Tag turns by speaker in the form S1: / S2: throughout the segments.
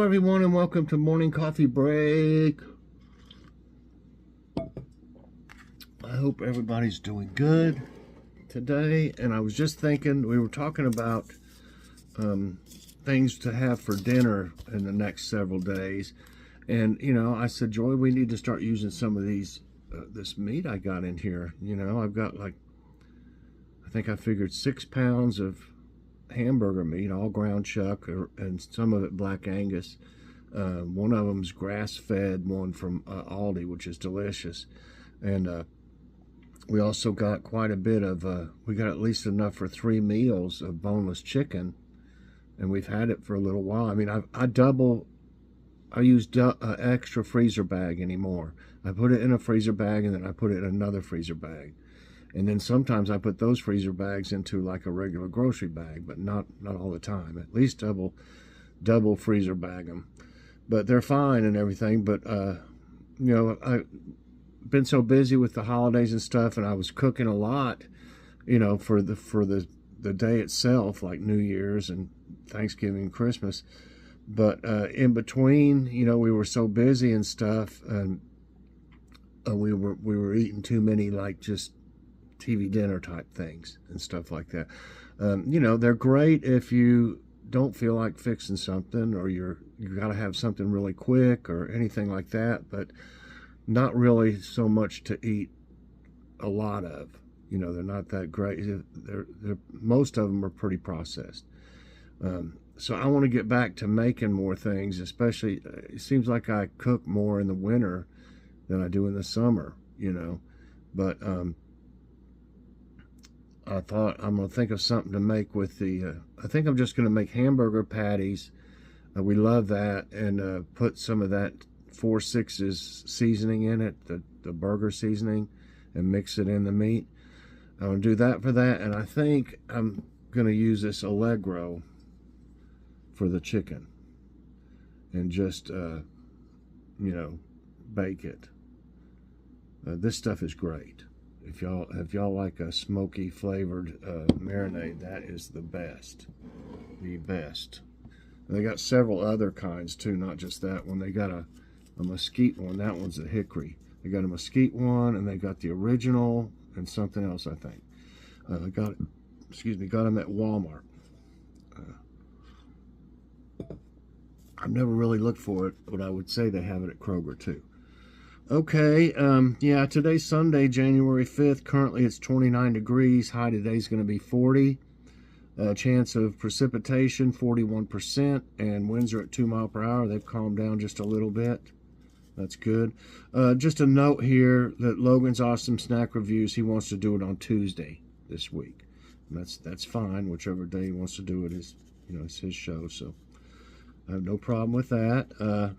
S1: everyone, and welcome to Morning Coffee Break. I hope everybody's doing good today. And I was just thinking, we were talking about things to have for dinner in the next several days. And, I said, Joy, we need to start using some of these, this meat I got in here. I've got I think I figured 6 pounds of hamburger meat, all ground chuck, and some of it black Angus. One of them's grass-fed, one from Aldi, which is delicious. And we also got quite a bit of, we got at least enough for 3 meals of boneless chicken, and we've had it for a little while. I mean, I use extra freezer bag anymore. I put it in a freezer bag, and then I put it in another freezer bag. And then sometimes I put those freezer bags into like a regular grocery bag, but not all the time. At least double freezer bag them. But they're fine and everything. But I've been so busy with the holidays and stuff, and I was cooking a lot, for the day itself, like New Year's and Thanksgiving and Christmas. But in between, we were so busy and stuff, and we were eating too many just TV dinner type things and stuff like that. They're great if you don't feel like fixing something, or you got to have something really quick or anything like that, but not really so much to eat a lot of. They're not that great. Most of them are pretty processed. So I want to get back to making more things, especially it seems like I cook more in the winter than I do in the summer, but I thought I'm going to think of something to make with the, I think I'm just going to make hamburger patties. We love that, and put some of that 4-6's seasoning in it, the burger seasoning, and mix it in the meat. I'm going to do that for that, and I think I'm going to use this Allegro for the chicken and just, bake it. This stuff is great. If y'all like a smoky flavored marinade, that is the best. The best. And they got several other kinds too, not just that one. They got a mesquite one. That one's a hickory. They got a mesquite one, and they got the original and something else, I think. Got them at Walmart. I've never really looked for it, but I would say they have it at Kroger too. Okay, yeah, today's Sunday, January 5th. Currently it's 29 degrees. High today's going to be 40. Chance of precipitation, 41%. And winds are at 2 miles per hour. They've calmed down just a little bit. That's good. Just a note here that Logan's Awesome Snack Reviews, he wants to do it on Tuesday this week. And that's fine. Whichever day he wants to do it is, it's his show. So I have no problem with that.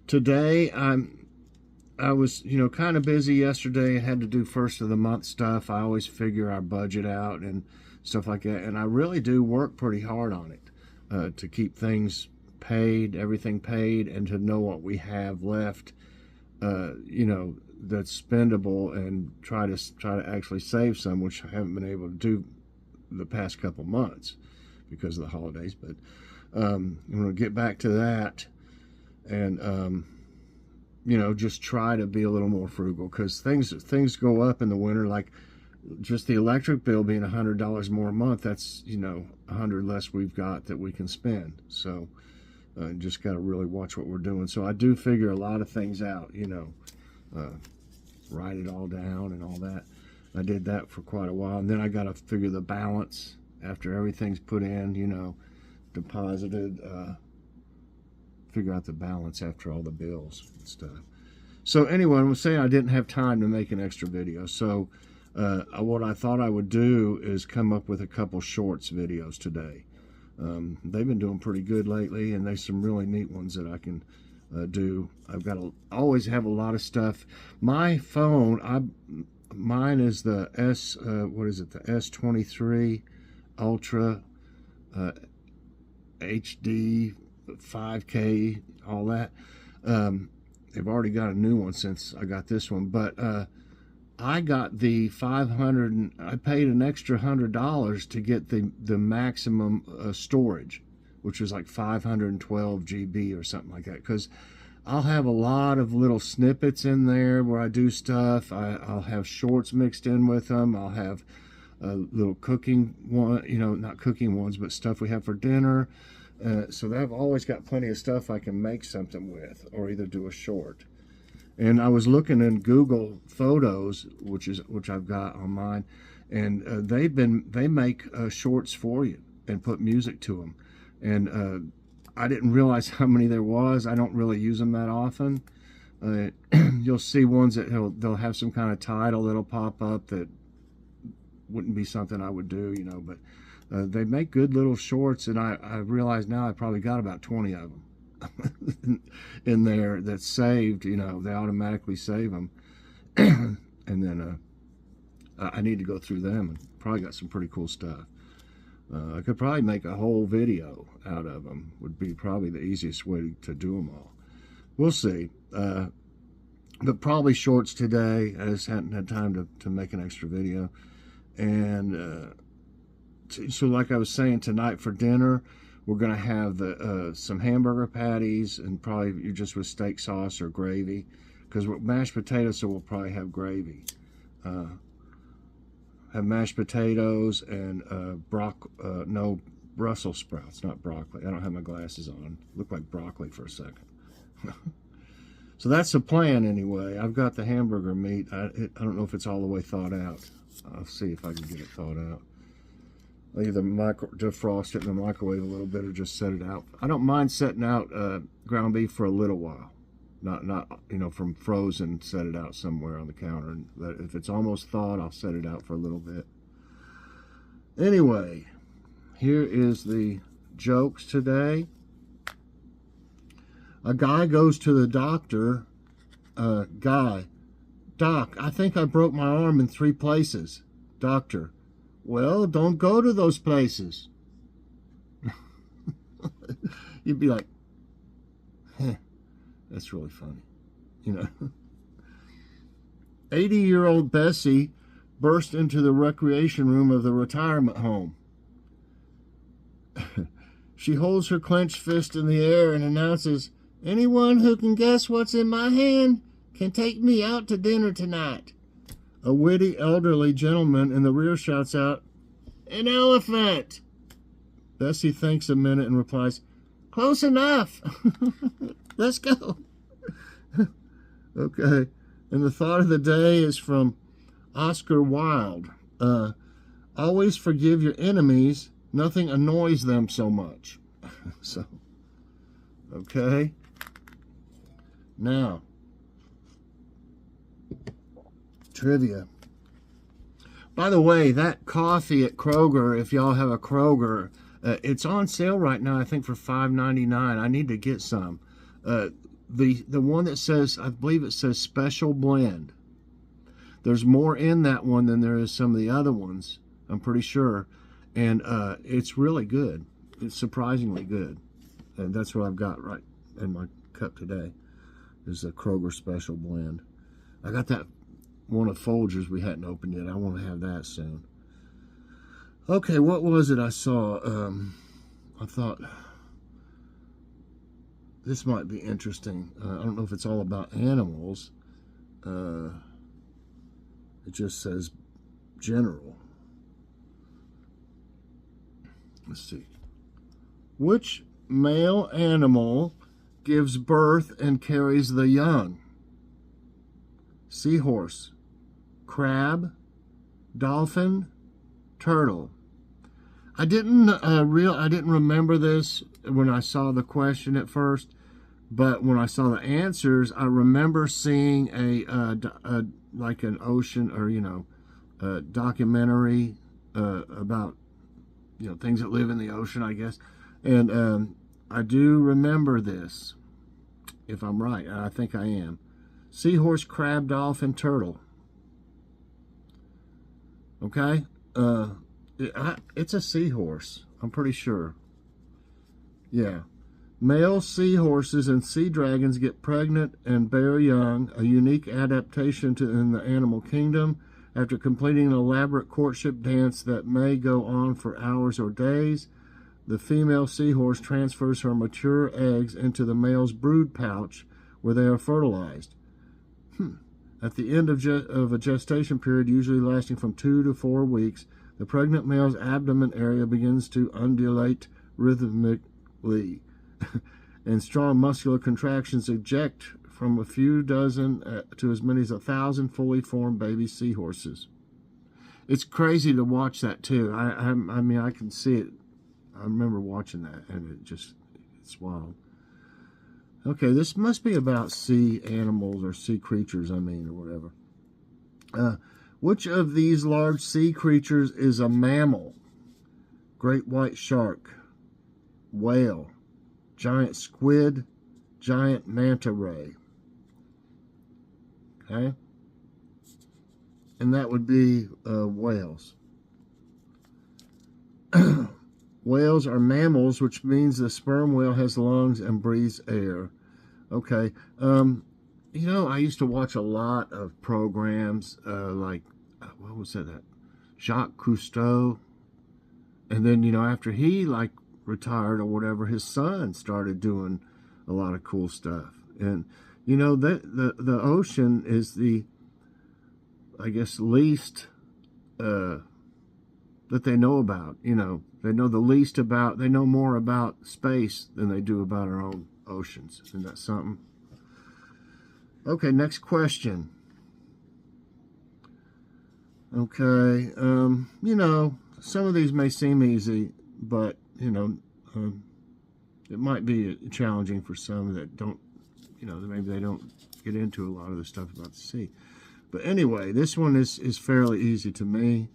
S1: Today, I was, kind of busy yesterday. I had to do first of the month stuff. I always figure our budget out and stuff like that. And I really do work pretty hard on it to keep things paid, everything paid, and to know what we have left, that's spendable, and try to actually save some, which I haven't been able to do the past couple months because of the holidays. But I'm going to get back to that. And just try to be a little more frugal, because things go up in the winter. Like just the electric bill being $100 more a month, that's $100 less we've got that we can spend. So just got to really watch what we're doing. So I do figure a lot of things out, write it all down and all that. I did that for quite a while, and then I got to figure the balance after everything's put in, deposited. Figure out the balance after all the bills and stuff. So anyway, I was saying I didn't have time to make an extra video. So what I thought I would do is come up with a couple shorts videos today. They've been doing pretty good lately, and there's some really neat ones that I can do. I've got always have a lot of stuff. My phone, mine is the the S23 Ultra HD 5K, all that. They've already got a new one since I got this one, but I got the 500. I paid an extra $100 to get the maximum storage. which is like 512 GB or something like that, because I'll have a lot of little snippets in there where I do stuff. I'll have shorts mixed in with them. I'll have little cooking one, not cooking ones, but stuff we have for dinner. So I've always got plenty of stuff I can make something with, or either do a short. And I was looking in Google Photos, which I've got on mine, and they make shorts for you and put music to them. And I didn't realize how many there was. I don't really use them that often. You'll see ones that they'll have some kind of title that'll pop up that wouldn't be something I would do, but they make good little shorts, and I realize now I probably got about 20 of them in there that's saved. They automatically save them. And then I need to go through them, and probably got some pretty cool stuff. I could probably make a whole video out of them. Would be probably the easiest way to do them all. We'll see. But probably shorts today. I just hadn't had time to make an extra video. And so like I was saying, tonight for dinner, we're going to have some hamburger patties, and probably you're just with steak sauce or gravy, because we're mashed potatoes, so we'll probably have gravy. Have mashed potatoes and no, Brussels sprouts, not broccoli. I don't have my glasses on. Look like broccoli for a second. So that's the plan anyway. I've got the hamburger meat. I don't know if it's all the way thawed out. I'll see if I can get it thawed out. I'll either defrost it in the microwave a little bit or just set it out. I don't mind setting out ground beef for a little while. Not from frozen, set it out somewhere on the counter. And if it's almost thawed, I'll set it out for a little bit. Anyway, here is the jokes today. A guy goes to the doctor. Doc, I think I broke my arm in 3 places. Doctor, well, don't go to those places. You'd be like, that's really funny. 80-year-old Bessie burst into the recreation room of the retirement home. She holds her clenched fist in the air and announces, anyone who can guess what's in my hand can take me out to dinner tonight. A witty elderly gentleman in the rear shouts out, an elephant. Bessie thinks a minute and replies, close enough. Let's go. Okay. And the thought of the day is from Oscar Wilde. Always forgive your enemies. Nothing annoys them so much. So, okay. Now, trivia. By the way, that coffee at Kroger, if y'all have a Kroger, it's on sale right now, I think for $5.99. I need to get some. The one that says, I believe it says special blend. There's more in that one than there is some of the other ones, I'm pretty sure. And it's really good. It's surprisingly good. And that's what I've got right in my cup today, is a Kroger special blend. I got that one of Folgers we hadn't opened yet. I want to have that soon. Okay, what was it I saw? I thought this might be interesting. I don't know if it's all about animals. It just says general. Let's see. Which male animal gives birth and carries the young? Seahorse, crab, dolphin, turtle. I didn't remember this when I saw the question at first, but when I saw the answers, I remember seeing a like an ocean or a documentary about things that live in the ocean, I guess. And I do remember this, if I'm right. I think I am. Seahorse, crab, dolphin, turtle. Okay? It's a seahorse. I'm pretty sure. Yeah. Male seahorses and sea dragons get pregnant and bear young, a unique adaptation in the animal kingdom. After completing an elaborate courtship dance that may go on for hours or days, the female seahorse transfers her mature eggs into the male's brood pouch where they are fertilized. At the end of a gestation period, usually lasting from 2 to 4 weeks, the pregnant male's abdomen area begins to undulate rhythmically, and strong muscular contractions eject from a few dozen to as many as 1,000 fully formed baby seahorses. It's crazy to watch that too. I mean, I can see it. I remember watching that, and it's wild. Okay, this must be about sea animals or sea creatures, or whatever. Which of these large sea creatures is a mammal? Great white shark, whale, giant squid, giant manta ray. Okay? And that would be whales. Whales are mammals, which means the sperm whale has lungs and breathes air. Okay. You know, I used to watch a lot of programs like, what was that? Jacques Cousteau. And then, you know, after he, like, retired or whatever, his son started doing a lot of cool stuff. And, you know, the ocean is the, I guess, least that they know about. You know, they know the least about, they know more about space than they do about our own oceans. Isn't that something? Okay, next question. Okay, you know, some of these may seem easy, but, you know, it might be challenging for some that don't, you know, maybe they don't get into a lot of the stuff about the sea. But anyway, this one is fairly easy to me.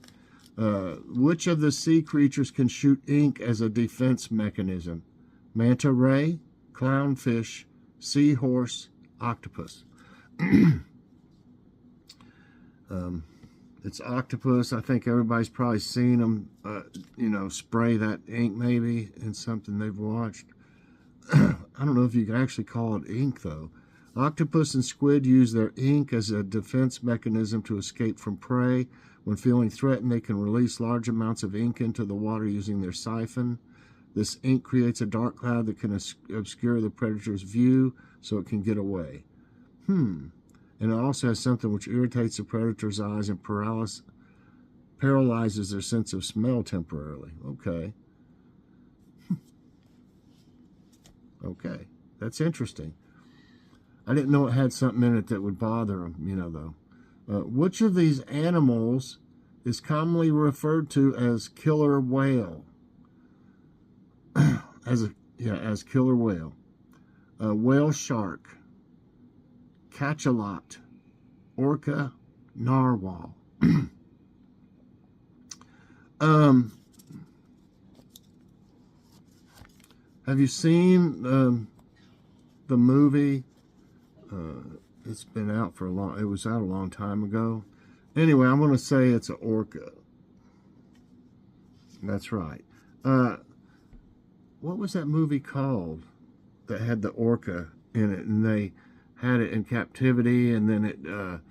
S1: Which of the sea creatures can shoot ink as a defense mechanism? Manta ray, clownfish, seahorse, octopus. It's octopus. I think everybody's probably seen them, you know, spray that ink maybe in something they've watched. I don't know if you can actually call it ink, though. Octopus and squid use their ink as a defense mechanism to escape from prey. When feeling threatened, they can release large amounts of ink into the water using their siphon. This ink creates a dark cloud that can obscure the predator's view so it can get away. And it also has something which irritates the predator's eyes and paralyzes their sense of smell temporarily. Okay. Okay. That's interesting. I didn't know it had something in it that would bother them, you know, though. Which of these animals is commonly referred to as killer whale? as killer whale. Whale shark, cachalot, orca, narwhal. Have you seen the movie? It's been out for it was out a long time ago. Anyway, I'm going to say it's an orca. That's right. What was that movie called that had the orca in it, and they had it in captivity, and then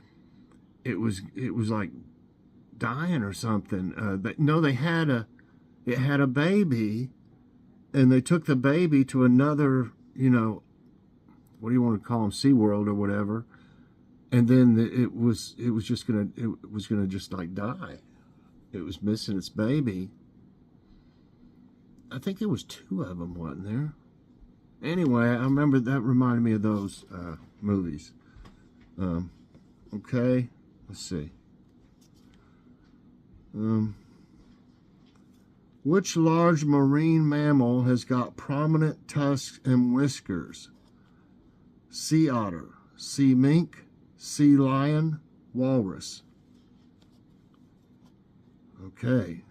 S1: it was like dying or something. It had a baby, and they took the baby to another, you know, what do you want to call them, SeaWorld or whatever, and then it was gonna just like die. It was missing its baby. I think there was 2 of them, wasn't there? Anyway, I remember that reminded me of those movies. Okay, let's see. Which large marine mammal has got prominent tusks and whiskers? Sea otter, sea mink, sea lion, walrus. Okay.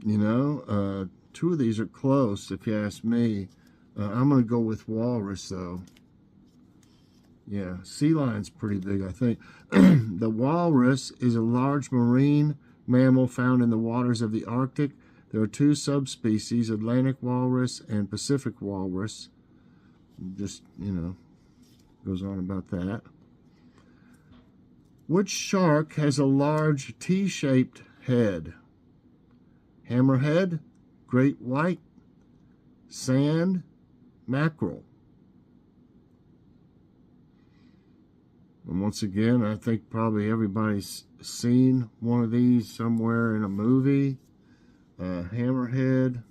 S1: You know, 2 of these are close, if you ask me. I'm going to go with walrus, though. Yeah, sea lion's pretty big, I think. The walrus is a large marine mammal found in the waters of the Arctic. There are 2 subspecies, Atlantic walrus and Pacific walrus. Just, you know, goes on about that. Which shark has a large T-shaped head? hammerhead, great white, sand, mackerel. And once again, I think probably everybody's seen one of these somewhere in a movie. Hammerhead.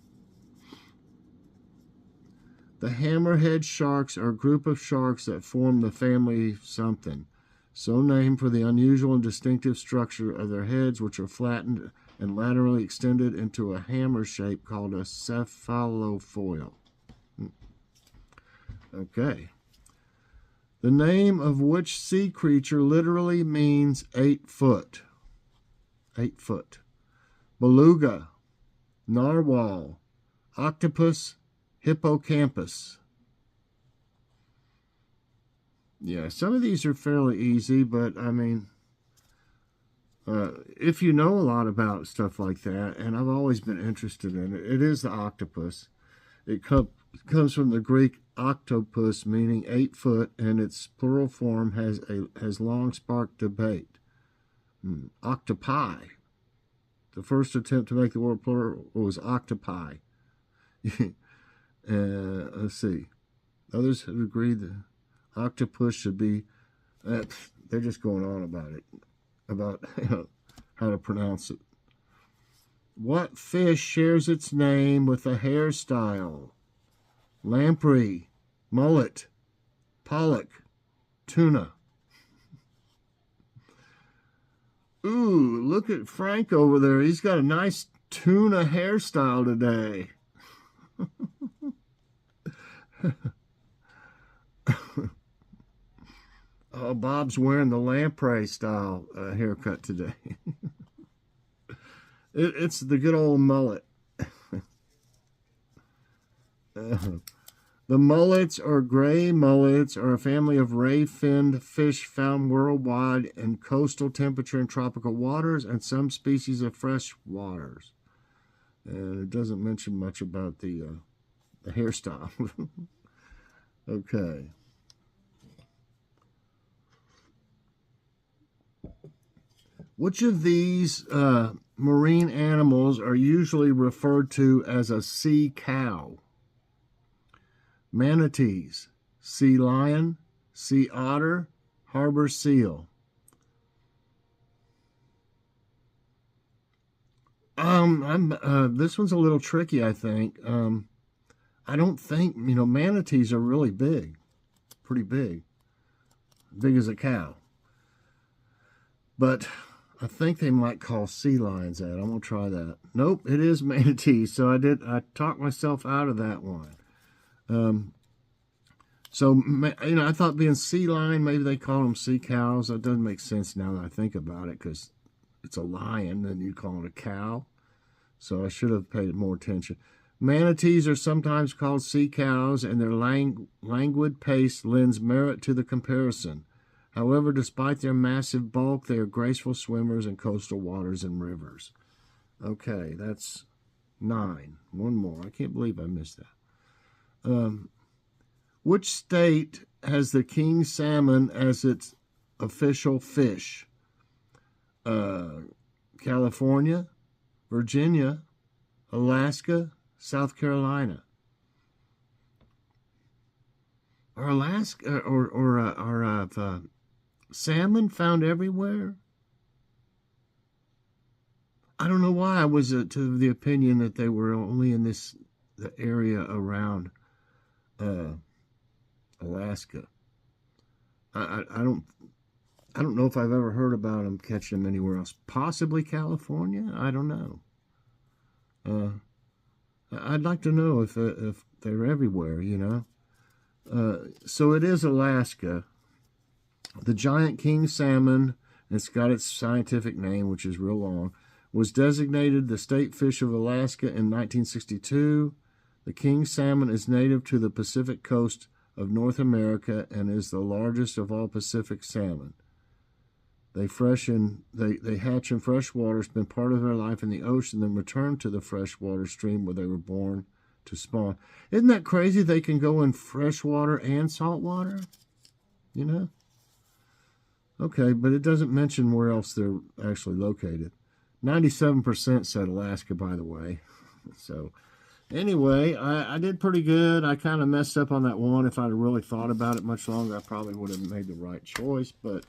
S1: The hammerhead sharks are a group of sharks that form the family something, so named for the unusual and distinctive structure of their heads, which are flattened and laterally extended into a hammer shape called a cephalofoil. Okay. The name of which sea creature literally means 8 foot. 8 foot. Beluga, narwhal, octopus, hippocampus. Yeah, some of these are fairly easy, but I mean, if you know a lot about stuff like that, and I've always been interested in it, it is the octopus. It comes from the Greek octopus, meaning 8 foot, and its plural form has long sparked debate. Octopi. The first attempt to make the word plural was octopi. Let's see. Others have agreed that octopus should be. They're just going on about it, about how to pronounce it. What fish shares its name with a hairstyle? Lamprey, mullet, pollock, tuna. Ooh, look at Frank over there. He's got a nice tuna hairstyle today. Oh, Bob's wearing the lamprey style haircut today. It's the good old mullet. The mullets, or gray mullets, are a family of ray-finned fish found worldwide in coastal temperature and tropical waters and some species of fresh waters. And it doesn't mention much about the hairstyle. Okay. Which of these marine animals are usually referred to as a sea cow? Manatees, sea lion, sea otter, harbor seal. This one's a little tricky, I think. I don't think, manatees are really big, pretty big, big as a cow. But I think they might call sea lions that. I'm gonna try that. Nope, it is manatees. So I talked myself out of that one. I thought being sea lion, maybe they call them sea cows. That doesn't make sense now that I think about it, because it's a lion and you call it a cow. So I should have paid more attention. Manatees are sometimes called sea cows, and their languid pace lends merit to the comparison. However, despite their massive bulk, they are graceful swimmers in coastal waters and rivers. Okay, that's 9. One more. I can't believe I missed that. Which state has the king salmon as its official fish? California, Virginia, Alaska, South Carolina. Are Alaska or salmon found everywhere? I don't know why I was to the opinion that they were only in the area around Alaska. I don't know if I've ever heard about them catching them anywhere else. Possibly California. I don't know. I'd like to know if they're everywhere. So it is Alaska. The giant king salmon, it's got its scientific name, which is real long, was designated the state fish of Alaska in 1962. The king salmon is native to the Pacific coast of North America and is the largest of all Pacific salmon. They hatch in fresh water, spend part of their life in the ocean, then return to the freshwater stream where they were born to spawn. Isn't that crazy? They can go in fresh water and salt water, Okay, but it doesn't mention where else they're actually located. 97% said Alaska, by the way. So anyway, I did pretty good. I kind of messed up on that one. If I'd really thought about it much longer, I probably would have made the right choice. But,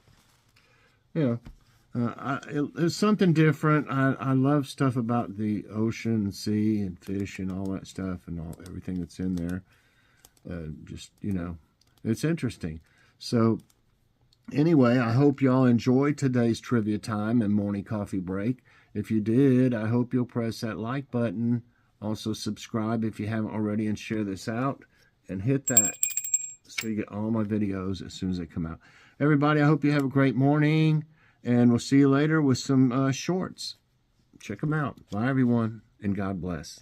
S1: you know, it's something different. I love stuff about the ocean and sea and fish and all that stuff and everything that's in there. Just, you know, it's interesting. So anyway, I hope y'all enjoyed today's trivia time and morning coffee break. If you did, I hope you'll press that like button. Also subscribe if you haven't already and share this out. And hit that so you get all my videos as soon as they come out. Everybody, I hope you have a great morning. And we'll see you later with some shorts. Check them out. Bye, everyone, and God bless.